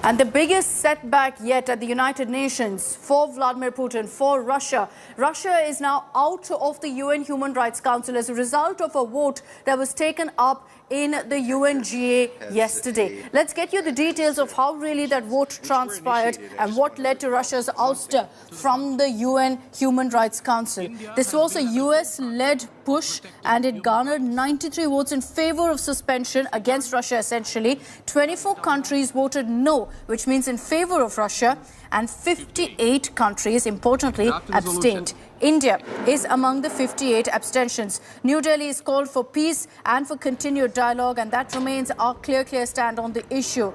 And the biggest setback yet at the United Nations for Vladimir Putin, for Russia. Russia is now out of the UN Human Rights Council as a result of a vote that was taken up in the UNGA yesterday. Let's get you the details of how really that vote transpired and what led to Russia's ouster from the UN Human Rights Council. This was a US-led push and it garnered 93 votes in favor of suspension against Russia essentially. 24 countries voted no, which means in favor of Russia, and 58 countries, importantly, abstained. India is among the 58 abstentions. New Delhi is called for peace and for continued dialogue, and that remains our clear stand on the issue.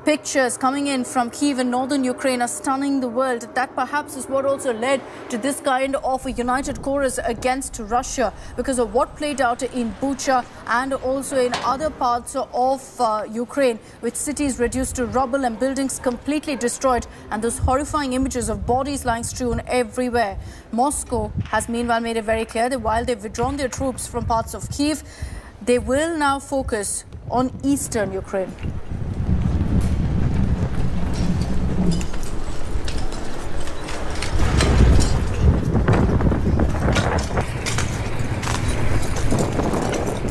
Pictures coming in from Kyiv in northern Ukraine are stunning the world. That perhaps is what also led to this kind of a united chorus against Russia because of what played out in Bucha and also in other parts of Ukraine, with cities reduced to rubble and buildings completely destroyed, and those horrifying images of bodies lying strewn everywhere. Moscow has meanwhile made it very clear that while they've withdrawn their troops from parts of Kyiv, they will now focus on eastern Ukraine.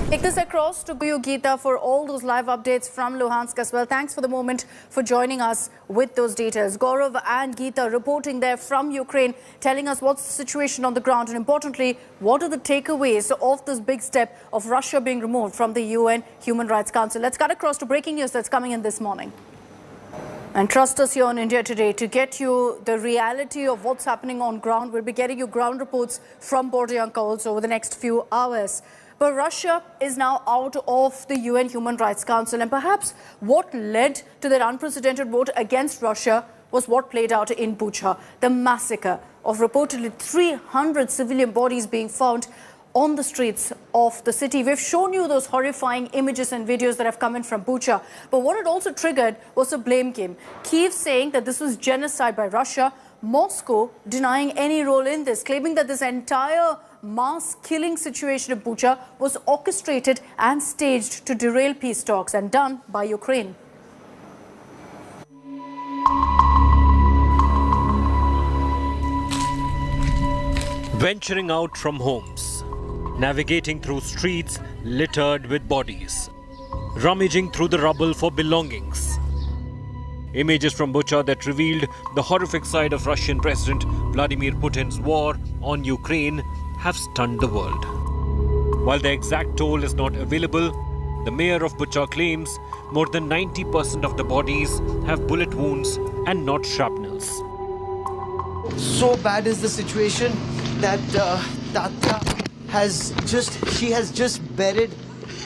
Take this across to you, Geeta, for all those live updates from Luhansk as well. Thanks for the moment for joining us with those details. Gaurav and Geeta reporting there from Ukraine, telling us what's the situation on the ground and importantly, what are the takeaways of this big step of Russia being removed from the UN Human Rights Council. Let's cut across to breaking news that's coming in this morning. And trust us here on India Today to get you the reality of what's happening on ground. We'll be getting you ground reports from Bordeyanka also over the next few hours. But Russia is now out of the UN Human Rights Council, and perhaps what led to that unprecedented vote against Russia was what played out in Bucha, the massacre of reportedly 300 civilian bodies being found on the streets of the city. We've shown you those horrifying images and videos that have come in from Bucha, but what it also triggered was a blame game. Kyiv saying that this was genocide by Russia, Moscow denying any role in this, claiming that this entire mass killing situation in Bucha was orchestrated and staged to derail peace talks and done by Ukraine. Venturing out from homes, navigating through streets littered with bodies, rummaging through the rubble for belongings. Images from Bucha that revealed the horrific side of Russian President Vladimir Putin's war on Ukraine have stunned the world. While the exact toll is not available, the mayor of Bucha claims more than 90% of the bodies have bullet wounds and not shrapnels. So bad is the situation that Tatya has just buried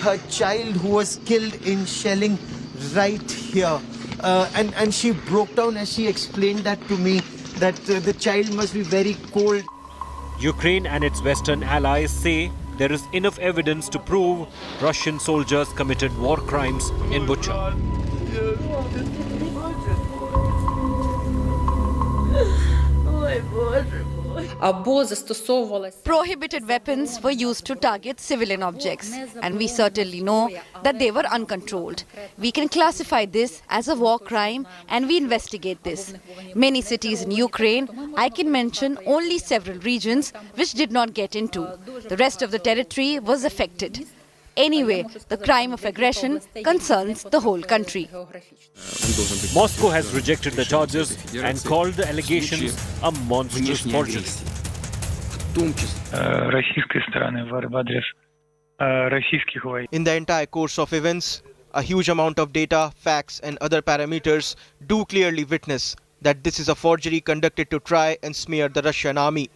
her child who was killed in shelling right here. And she broke down as she explained that to me, that the child must be very cold. Ukraine and its Western allies say there is enough evidence to prove Russian soldiers committed war crimes in Bucha. Prohibited weapons were used to target civilian objects, and we certainly know that they were uncontrolled. We can classify this as a war crime and we investigate this. Many cities in Ukraine, I can mention only several regions which did not get into. The rest of the territory was affected. Anyway, the crime of aggression concerns the whole country. Moscow has rejected the charges and called the allegations a monstrous forgery. In the entire course of events, a huge amount of data, facts and other parameters do clearly witness that this is a forgery conducted to try and smear the Russian army.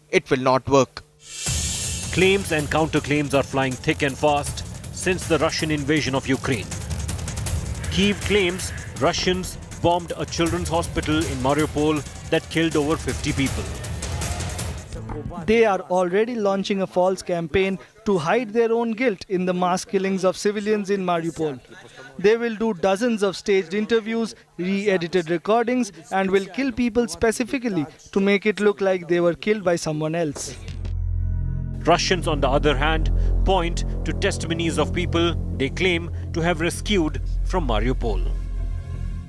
It will not work. Claims and counterclaims are flying thick and fast since the Russian invasion of Ukraine. Kyiv claims Russians bombed a children's hospital in Mariupol that killed over 50 people. They are already launching a false campaign to hide their own guilt in the mass killings of civilians in Mariupol. They will do dozens of staged interviews, re-edited recordings, and will kill people specifically to make it look like they were killed by someone else. Russians, on the other hand, point to testimonies of people they claim to have rescued from Mariupol.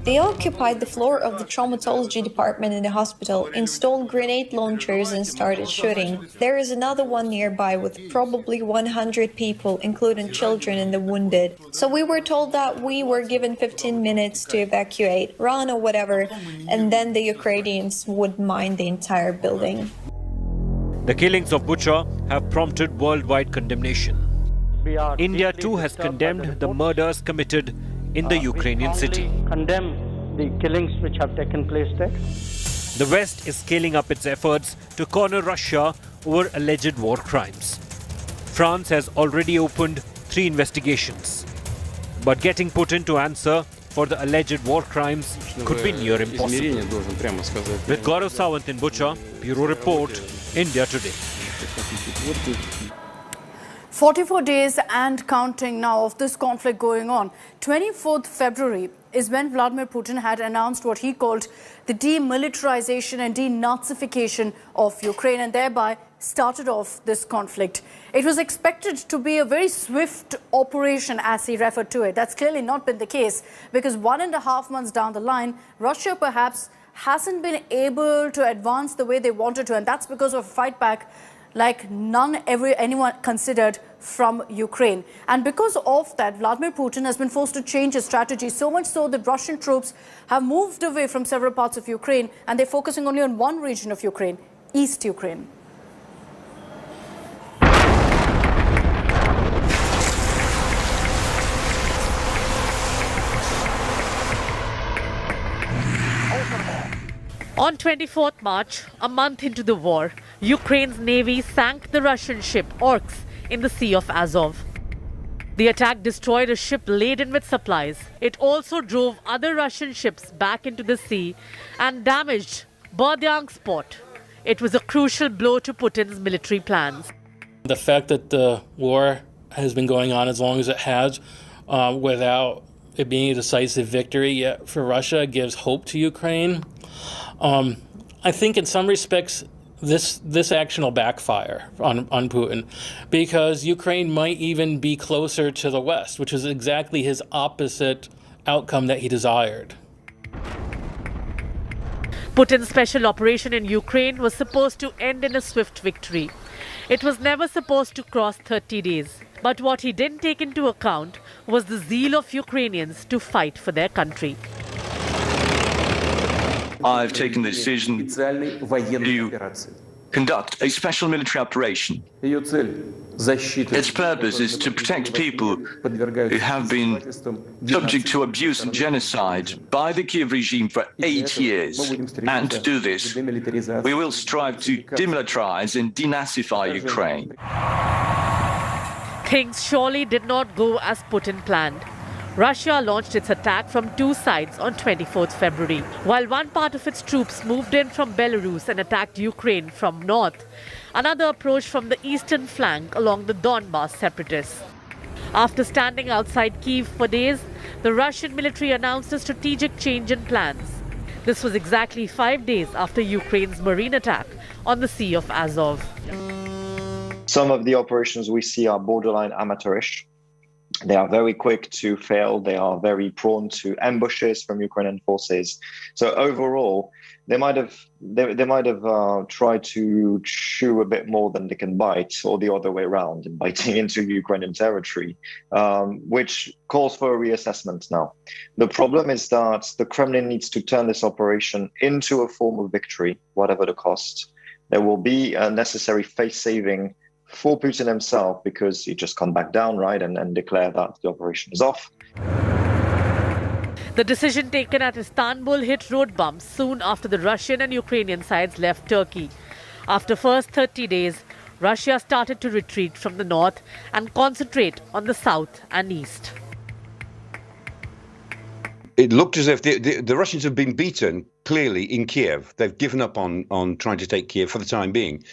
They occupied the floor of the traumatology department in the hospital, installed grenade launchers and started shooting. There is another one nearby with probably 100 people, including children and the wounded. So we were told that we were given 15 minutes to evacuate, run or whatever, and then the Ukrainians would mine the entire building. The killings of Bucha have prompted worldwide condemnation. India too has condemned the murders committed in the Ukrainian city. Condemn the killings which have taken place there. The West is scaling up its efforts to corner Russia over alleged war crimes. France has already opened 3 investigations. But getting Putin to answer for the alleged war crimes could be near impossible. With Gaurav Sawant in Bucha, Bureau Report, India Today. 44 days and counting now of this conflict going on. 24th February is when Vladimir Putin had announced what he called the demilitarization and denazification of Ukraine and thereby started off this conflict. It was expected to be a very swift operation as he referred to it. That's clearly not been the case because 1.5 months down the line, Russia perhaps hasn't been able to advance the way they wanted to, and that's because of a fight back like anyone considered from Ukraine. And because of that, Vladimir Putin has been forced to change his strategy, so much so that Russian troops have moved away from several parts of Ukraine and they're focusing only on one region of Ukraine, East Ukraine. On 24th March, a month into the war, Ukraine's navy sank the Russian ship Orks in the Sea of Azov. The attack destroyed a ship laden with supplies. It also drove other Russian ships back into the sea and damaged Berdyansk port. It was a crucial blow to Putin's military plans. The fact that the war has been going on as long as it has without it being a decisive victory yet for Russia gives hope to Ukraine. I think in some respects this action will backfire on Putin because Ukraine might even be closer to the West, which is exactly his opposite outcome that he desired. Putin's special operation in Ukraine was supposed to end in a swift victory. It was never supposed to cross 30 days. But what he didn't take into account was the zeal of Ukrainians to fight for their country. I've taken the decision to conduct a special military operation. Its purpose is to protect people who have been subject to abuse and genocide by the Kiev regime for 8 years. And to do this, we will strive to demilitarize and denazify Ukraine. Things surely did not go as Putin planned. Russia launched its attack from 2 sides on 24th February. While one part of its troops moved in from Belarus and attacked Ukraine from north, another approached from the eastern flank along the Donbas separatists. After standing outside Kyiv for days, the Russian military announced a strategic change in plans. This was exactly 5 days after Ukraine's marine attack on the Sea of Azov. Some of the operations we see are borderline amateurish. They are very quick to fail. They are very prone to ambushes from Ukrainian forces. So overall, they might have tried to chew a bit more than they can bite, or the other way around, biting into Ukrainian territory, which calls for a reassessment now. The problem is that the Kremlin needs to turn this operation into a form of victory, whatever the cost. There will be a necessary face-saving for Putin himself, because he just can't back down, right, and declare that the operation is off. The decision taken at Istanbul hit road bumps soon after the Russian and Ukrainian sides left Turkey. After first 30 days, Russia started to retreat from the north and concentrate on the south and east. It looked as if the Russians have been beaten, clearly, in Kiev. They've given up on trying to take Kiev for the time being.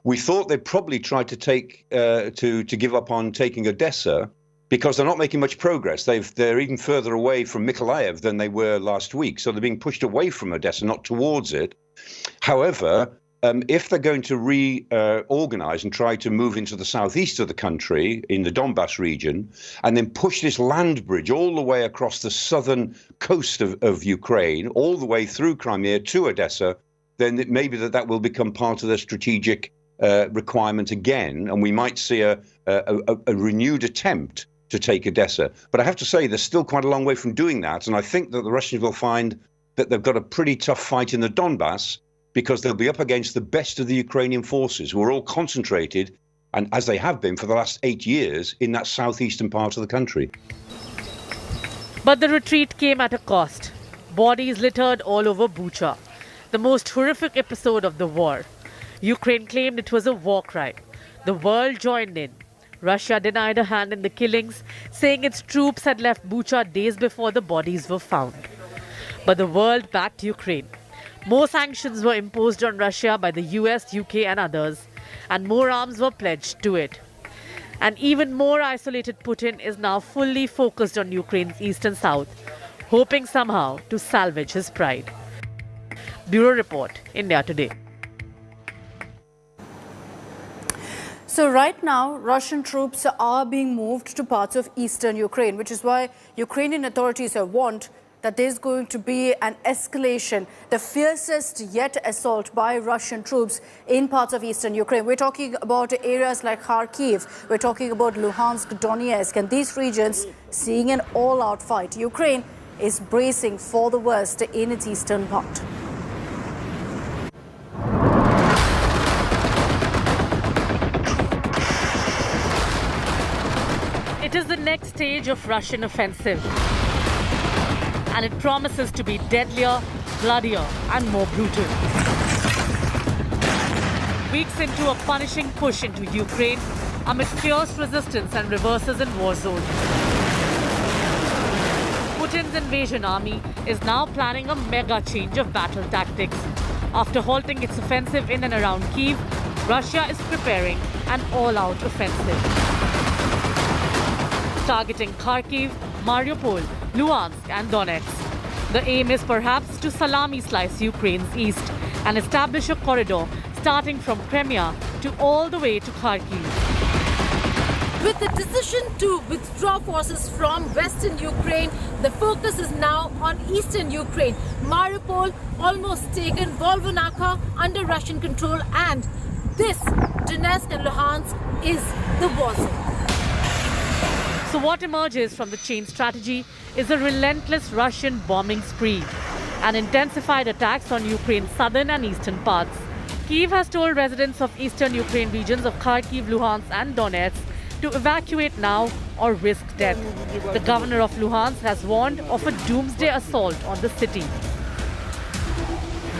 We thought they'd probably tried to give up on taking Odessa because they're not making much progress. They're even further away from Mykolaiv than they were last week. So they're being pushed away from Odessa, not towards it. However, if they're going to reorganize and try to move into the southeast of the country, in the Donbass region, and then push this land bridge all the way across the southern coast of Ukraine, all the way through Crimea to Odessa, then maybe that will become part of their strategic requirement again, and we might see a renewed attempt to take Odessa. But I have to say, they're still quite a long way from doing that, and I think that the Russians will find that they've got a pretty tough fight in the Donbass, because they'll be up against the best of the Ukrainian forces, who are all concentrated, and as they have been for the last 8 years, in that southeastern part of the country. But the retreat came at a cost. Bodies littered all over Bucha, the most horrific episode of the war. Ukraine claimed it was a war crime. The world joined in. Russia denied a hand in the killings, saying its troops had left Bucha days before the bodies were found. But the world backed Ukraine. More sanctions were imposed on Russia by the US, UK and others, and more arms were pledged to it. An even more isolated Putin is now fully focused on Ukraine's east and south, hoping somehow to salvage his pride. Bureau Report, India Today. So right now, Russian troops are being moved to parts of eastern Ukraine, which is why Ukrainian authorities have warned that there's going to be an escalation, the fiercest yet assault by Russian troops in parts of eastern Ukraine. We're talking about areas like Kharkiv, we're talking about Luhansk, Donetsk, and these regions seeing an all-out fight. Ukraine is bracing for the worst in its eastern part. It is the next stage of Russian offensive, and it promises to be deadlier, bloodier and more brutal. Weeks into a punishing push into Ukraine amid fierce resistance and reverses in war zones. Putin's invasion army is now planning a mega change of battle tactics. After halting its offensive in and around Kyiv, Russia is preparing an all-out offensive, targeting Kharkiv, Mariupol, Luhansk and Donetsk. The aim is perhaps to salami slice Ukraine's east and establish a corridor starting from Crimea to all the way to Kharkiv. With the decision to withdraw forces from western Ukraine, the focus is now on eastern Ukraine. Mariupol almost taken, Volvanaka under Russian control, and this, Donetsk and Luhansk, is the war zone. So what emerges from the chain strategy is a relentless Russian bombing spree and intensified attacks on Ukraine's southern and eastern parts. Kyiv has told residents of eastern Ukraine regions of Kharkiv, Luhansk and Donetsk to evacuate now or risk death. The governor of Luhansk has warned of a doomsday assault on the city,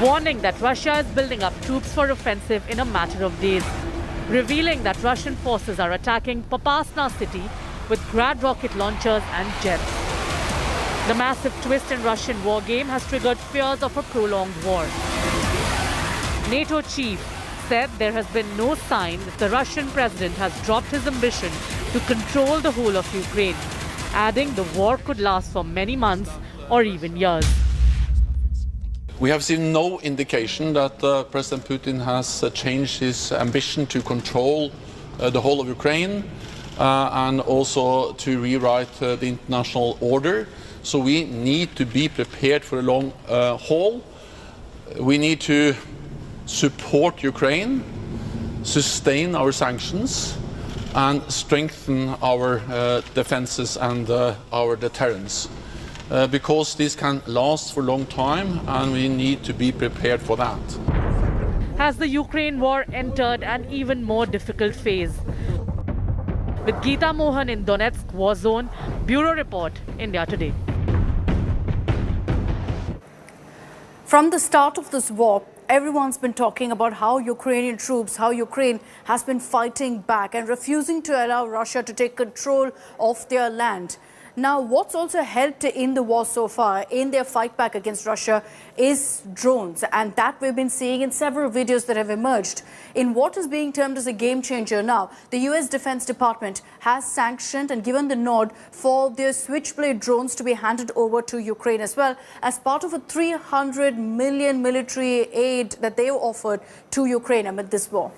warning that Russia is building up troops for offensive in a matter of days, revealing that Russian forces are attacking Popasna city with Grad rocket launchers and jets. The massive twist in Russian war game has triggered fears of a prolonged war. NATO chief said there has been no sign that the Russian president has dropped his ambition to control the whole of Ukraine, adding the war could last for many months or even years. We have seen no indication that President Putin has changed his ambition to control the whole of Ukraine and also to rewrite the international order. So we need to be prepared for a long haul. We need to support Ukraine, sustain our sanctions, and strengthen our defenses and our deterrence. Because this can last for a long time, and we need to be prepared for that. Has the Ukraine war entered an even more difficult phase? With Geeta Mohan in Donetsk war zone, Bureau Report, India Today. From the start of this war, everyone's been talking about how Ukrainian troops, how Ukraine has been fighting back and refusing to allow Russia to take control of their land. Now, what's also helped in the war so far, in their fight back against Russia, is drones. And that we've been seeing in several videos that have emerged. In what is being termed as a game changer now, the US Defense Department has sanctioned and given the nod for their Switchblade drones to be handed over to Ukraine as well, as part of a $300 million military aid that they offered to Ukraine amid this war.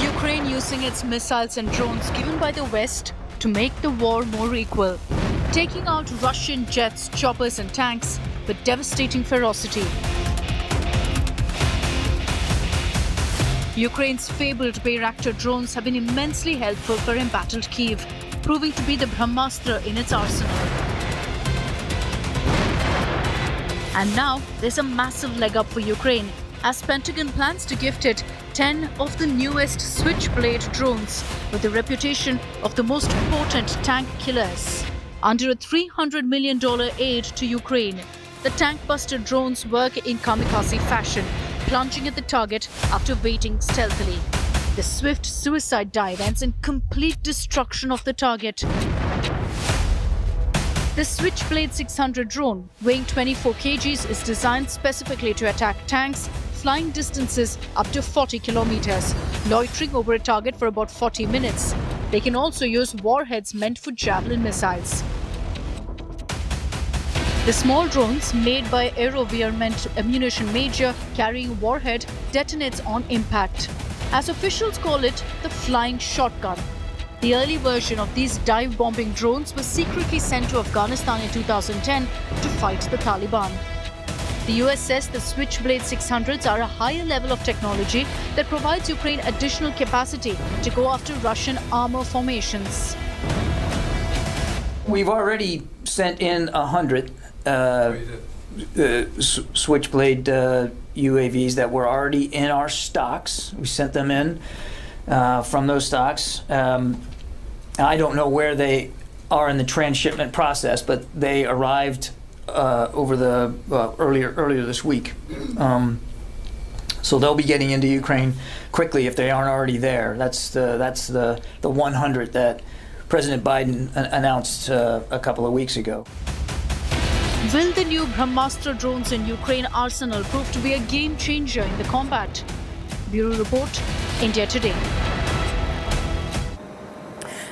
Ukraine using its missiles and drones given by the West to make the war more equal, taking out Russian jets, choppers and tanks with devastating ferocity. Ukraine's fabled Bayraktar drones have been immensely helpful for embattled Kyiv, proving to be the Brahmastra in its arsenal. And now there's a massive leg up for Ukraine, as Pentagon plans to gift it 10 of the newest Switchblade drones with the reputation of the most potent tank killers. Under a $300 million aid to Ukraine, the tank-buster drones work in kamikaze fashion, plunging at the target after waiting stealthily. The swift suicide dive ends in complete destruction of the target. The Switchblade 600 drone, weighing 24 kgs, is designed specifically to attack tanks flying distances up to 40 kilometers, loitering over a target for about 40 minutes. They can also use warheads meant for Javelin missiles. The small drones, made by Aerovierment ammunition major carrying warhead, detonates on impact. As officials call it, the flying shotgun. The early version of these dive-bombing drones was secretly sent to Afghanistan in 2010 to fight the Taliban. The US says the Switchblade 600s are a higher level of technology that provides Ukraine additional capacity to go after Russian armor formations. We've already sent in 100 Switchblade UAVs that were already in our stocks. We sent them in from those stocks. I don't know where they are in the transshipment process, but they arrived over the earlier this week. So they'll be getting into Ukraine quickly if they aren't already there. That's the 100 that President Biden announced a couple of weeks ago. Will the new Brahmastra drones in Ukraine arsenal prove to be a game changer in the combat? Bureau Report, India Today.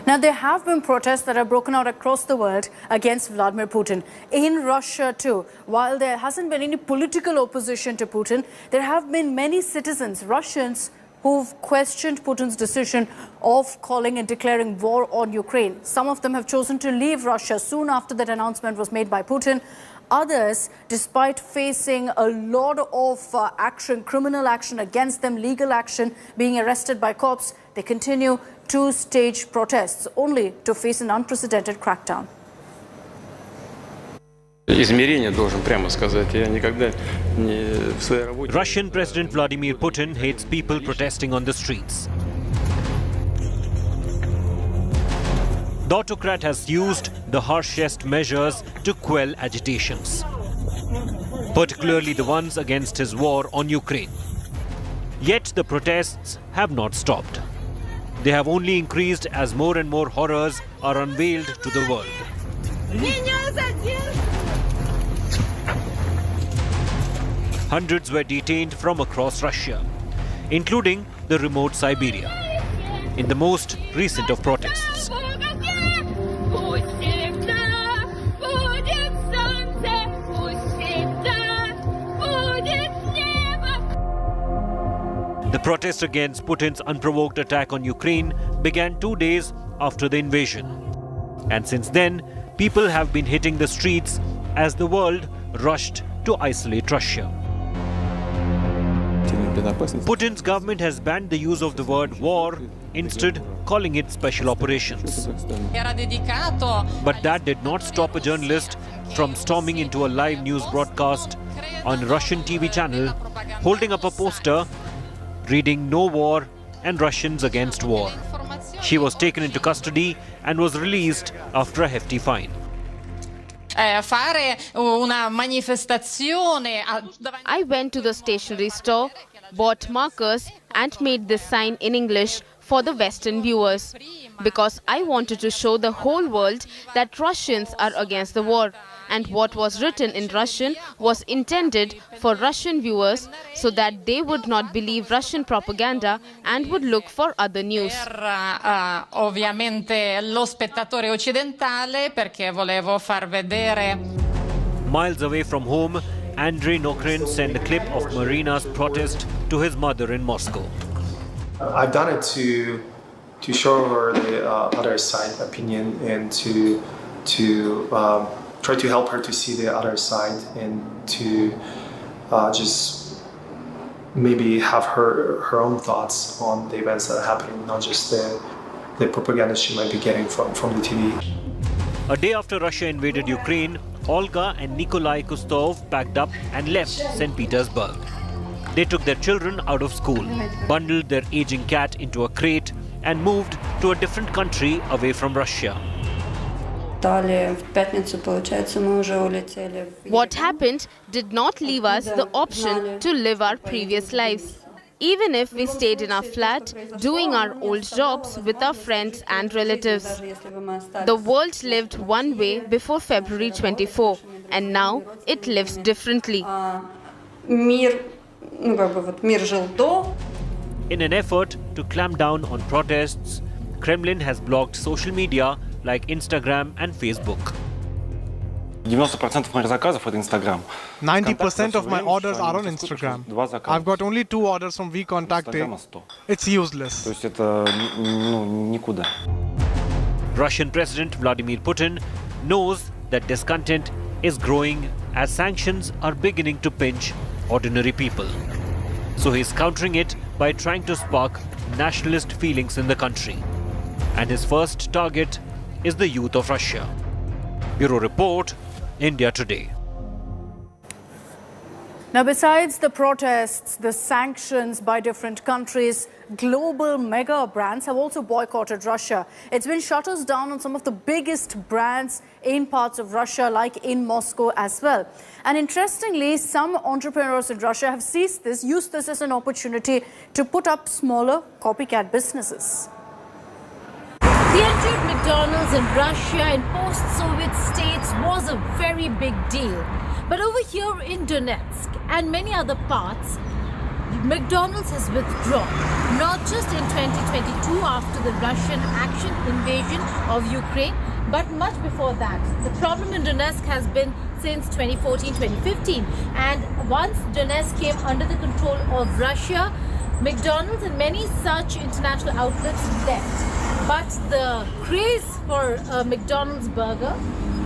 Now, there have been protests that have broken out across the world against Vladimir Putin. In Russia, too, while there hasn't been any political opposition to Putin, there have been many citizens, Russians, who've questioned Putin's decision of calling and declaring war on Ukraine. Some of them have chosen to leave Russia soon after that announcement was made by Putin. Others, despite facing a lot of action, criminal action against them, legal action, being arrested by cops, they continue to stage protests, only to face an unprecedented crackdown. Russian President Vladimir Putin hates people protesting on the streets. The autocrat has used the harshest measures to quell agitations, particularly the ones against his war on Ukraine. Yet the protests have not stopped. They have only increased as more and more horrors are unveiled to the world. Hundreds were detained from across Russia, including the remote Siberia, in the most recent of protests. The protest against Putin's unprovoked attack on Ukraine began 2 days after the invasion. And since then, people have been hitting the streets as the world rushed to isolate Russia. Putin's government has banned the use of the word war, instead calling it special operations. But that did not stop a journalist from storming into a live news broadcast on a Russian TV channel, holding up a poster reading "No War" and "Russians Against War." She was taken into custody and was released after a hefty fine. fare una manifestazione. I went to the stationery store, bought markers and made this sign in English for the Western viewers because I wanted to show the whole world that Russians are against the war. And what was written in Russian was intended for Russian viewers so that they would not believe Russian propaganda and would look for other news. Ovviamente lo spettatore occidentale perché volevo far vedere. Miles away from home, Andrei Nokrin sent a clip of Marina's protest to his mother in Moscow. I've done it to show her the other side opinion and to try to help her to see the other side and to just maybe have her own thoughts on the events that are happening, not just the propaganda she might be getting from the TV. A day after Russia invaded Ukraine, Olga and Nikolai Kustov packed up and left St. Petersburg. They took their children out of school, bundled their aging cat into a crate and moved to a different country away from Russia. What happened did not leave us the option to live our previous lives. Even if we stayed in our flat, doing our old jobs with our friends and relatives. The world lived one way before February 24, and now it lives differently. In an effort to clamp down on protests, Kremlin has blocked social media like Instagram and Facebook. 90% моих заказов это Instagram. 90% of my orders are on Instagram. I've got only 2 orders from VKontakte. It's useless. То есть это никуда. Russian President Vladimir Putin knows that discontent is growing as sanctions are beginning to pinch ordinary people. So he's countering it by trying to spark nationalist feelings in the country. And his first target is the youth of Russia. Bureau Report, India Today. Now, besides the protests, the sanctions by different countries, global mega brands have also boycotted Russia. It's been shutters down on some of the biggest brands in parts of Russia, like in Moscow as well. And interestingly, some entrepreneurs in Russia have used this as an opportunity to put up smaller copycat businesses. The entry of McDonald's in Russia in post-Soviet states was a very big deal. But over here in Donetsk and many other parts, McDonald's has withdrawn, not just in 2022 after the Russian invasion of Ukraine, but much before that. The problem in Donetsk has been since 2014-2015, and once Donetsk came under the control of Russia, McDonald's and many such international outlets left. But the craze for a McDonald's burger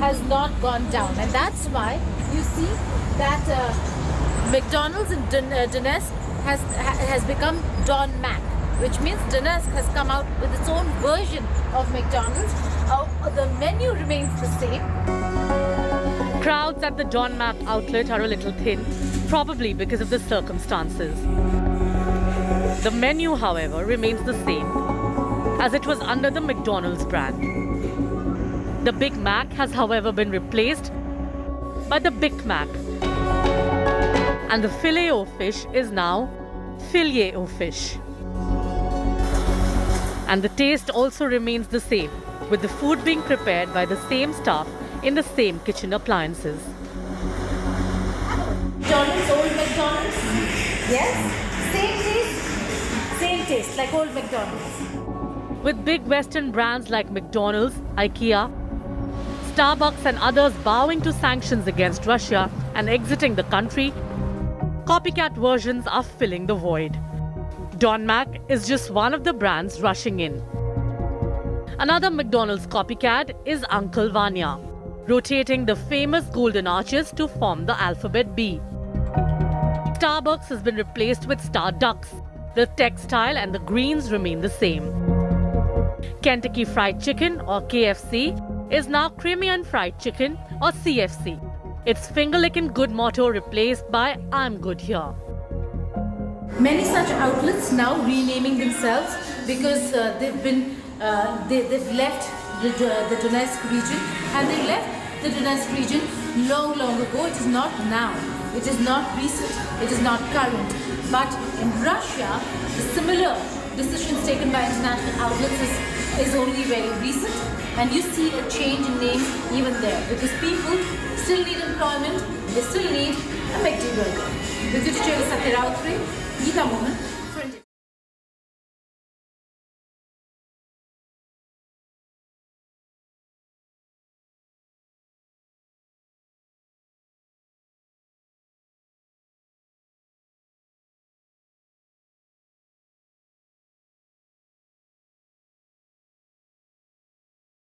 has not gone down, and that's why you see that McDonald's in Donetsk has become Don Mac, which means Donetsk has come out with its own version of McDonald's. The menu remains the same. Crowds at the Don Mac outlet are a little thin, probably because of the circumstances. The menu, however, remains the same, as it was under the McDonald's brand. The Big Mac has, however, been replaced by the Big Mac. And the Filet-O-Fish is now Filet-O-Fish. And the taste also remains the same, with the food being prepared by the same staff in the same kitchen appliances. McDonald's, old McDonald's? Yes? Same taste? Same taste, like old McDonald's. With big Western brands like McDonald's, IKEA, Starbucks and others bowing to sanctions against Russia and exiting the country, copycat versions are filling the void. Don Mac is just one of the brands rushing in. Another McDonald's copycat is Uncle Vanya, rotating the famous golden arches to form the alphabet B. Starbucks has been replaced with Starducks. The textile and the greens remain the same. Kentucky Fried Chicken, or KFC, is now Crimean Fried Chicken, or CFC. Its finger-licking good motto replaced by I'm good here. Many such outlets now renaming themselves because they've left the Donetsk region, and they left the Donetsk region long ago. It is not now. It is not recent. It is not current. But in Russia, the similar decisions taken by international outlets is only very recent. And you see a change in names even there, because people still need employment, they still need a McD burger. With you to Satyarautri, Geeta Mohan.